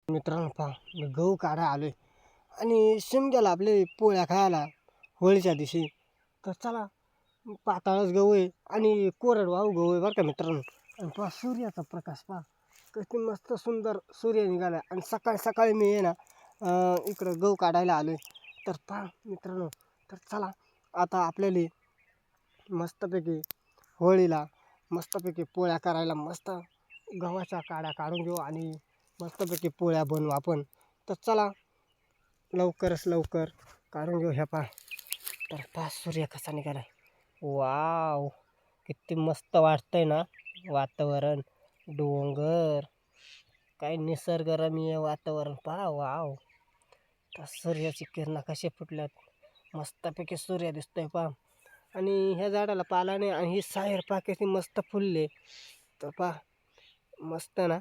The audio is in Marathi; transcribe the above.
मित्रांनो पहा, मी गहू काढायला आलोय आणि शिमग्याला आपले पोळ्या खायला होळीच्या दिवशी. तर चला, पाताळच गहू आहे आणि कोरडवाहू गहू आहे बरं का मित्रांनो. आणि पहा सूर्याचा प्रकाश पहा, किती मस्त सुंदर सूर्य निघाला आणि सकाळी सकाळी मी आहे ना इकडं गहू काढायला आलोय. तर पहा मित्रांनो, तर चला आता आपल्याला मस्तपैकी होळीला मस्तपैकी पोळ्या करायला मस्त गव्हाच्या काड्या काढून घेऊ आणि मस्तपैकी पोळ्या बनवू आपण. तर चला लवकरच लवकर काढून घेऊ. ह्या पहा, तर पहा सूर्य कसा निघाला. वाव, किती मस्त वाटतंय ना वातावरण. डोंगर, काय निसर्गरम्य वातावरण पहा. वाव, तर सूर्याची किरणं कशी फुटल्यात, मस्तपैकी सूर्य दिसतोय पहा. आणि ह्या झाडाला पाला नाही आणि ही सायर पहा किती मस्त फुलले. तर पहा मस्त ना.